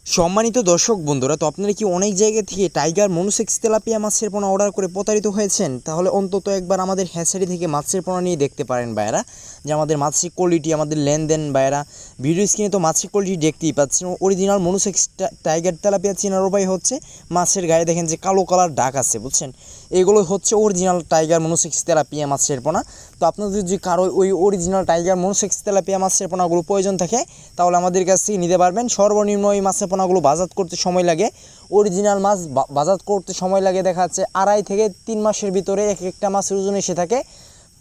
সম্মানিত দর্শক বন্ধুরা, তো আপনারা কি অনেক জায়গা থেকে টাইগার মনোসেক্স তেলাপিয়া মাছের পোনা অর্ডার করে প্রতারিত হয়েছেন? তাহলে অন্তত একবার আমাদের হ্যাচারি থেকে মাছের পোনা নিয়ে দেখতে পারেন ভাইয়েরা, যে আমাদের মাছের কোয়ালিটি, আমাদের লেনদেন ভাইয়েরা। ভিডিও স্ক্রিনে তো মাছের কোয়ালিটি দেখতেই পাচ্ছেন। অরিজিনাল মনোসেক্স টাইগার তেলাপিয়া চেনার উপায় হচ্ছে মাছের গায়ে দেখেন যে কালো কালার দাগ আছে, বুঝছেন? এগুলো হচ্ছে অরিজিনাল টাইগার মনোসেক্স তেলাপিয়া মাছের পোনা। তো আপনাদের যদি কারো ওই অরিজিনাল টাইগার মনোসেক্স তেলাপিয়া মাছের পোনাগুলো প্রয়োজন থাকে তাহলে আমাদের কাছ থেকে নিতে পারবেন। সর্বনিম্ন এই মাছের পোনাগুলো বাজার করতে সময় লাগে, অরিজিনাল মাছ বাজার করতে সময় লাগে দেখা যাচ্ছে 2.5 থেকে 3 মাসের ভিতরে এক একটা মাছের ওজন এসে থাকে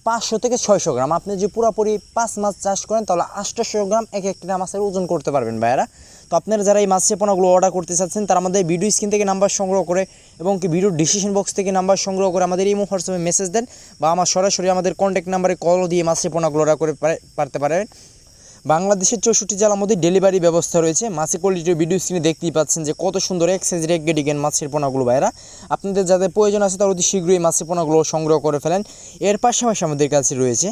500 থেকে 600 গ্রাম। আপনি যদি পুরোপুরি 5 মাছ চাষ করেন তাহলে 800 গ্রাম এক একটা মাছের ওজন করতে পারবেন ভাইয়েরা। তো আপনারা যারা এই মাছের পোনাগুলো অর্ডার করতে চাচ্ছেন তারা আমাদের ভিডিও স্ক্রিন থেকে নাম্বার সংগ্রহ করে এবং কি ভিডিওর ডিসক্রিপশন বক্স থেকে নাম্বার সংগ্রহ করে আমাদের এই হোয়াটসঅ্যাপে মেসেজ দেন বা আমার সরাসরি আমাদের কন্ট্যাক্ট নাম্বারে কল দিয়ে মাছের পোনাগুলো অর্ডার করে পারতে পারেন। বাংলাদেশের 64 জেলার মধ্যে ডেলিভারি ব্যবস্থা রয়েছে। মাছের কোয়ালিটির ভিডিও স্ক্রিনে দেখতেই পাচ্ছেন যে কত সুন্দর এক সাইজের এক গেডিগেন মাছের পোনাগুলো ভাইরা। আপনাদের যাদের প্রয়োজন আছে তারা অতি শীঘ্রই মাছের পোনাগুলো সংগ্রহ করে ফেলেন। এর পাশাপাশি আমাদের কাছে রয়েছে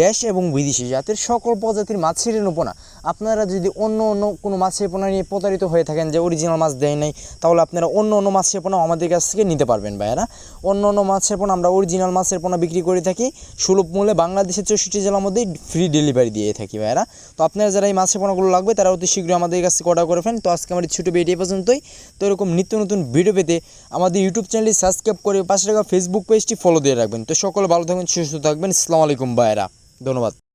দেশ এবং বিদেশি জাতের সকল প্রজাতির মাছের পোনা। আপনারা যদি অন্য কোনো মাছের পোনা নিয়ে প্রতারিত হয়ে থাকেন যে অরিজিনাল মাছ দেয় নাই, তাহলে আপনারা অন্য মাছের পোনা আমাদের কাছ থেকে নিতে পারবেন ভাইরা। অন্য মাছের পোনা আমরা অরিজিনাল মাছের পোনা বিক্রি করে থাকি সুলভ মূল্যে। বাংলাদেশের 64 জেলার মধ্যেই ফ্রি ডেলিভারি দিয়ে থাকি ভাইরা। তো আপনারা যারা এই মাছের পোনাগুলো লাগবে তারা অতি শীঘ্রই আমাদের কাছ থেকে অর্ডার করে ফেলেন। তো আজকে আমার ছোটো ভিডিও পর্যন্তই। তো এরকম নিত্য নতুন ভিডিও পেতে আমাদের ইউটিউব চ্যানেলটি সাবস্ক্রাইব করে পাশে থাকা ফেসবুক পেজটি ফলো দিয়ে রাখবেন। তো সকলে ভালো থাকবেন, সুস্থ থাকবেন। আসসালামু আলাইকুম ভাইরা, ধন্যবাদ।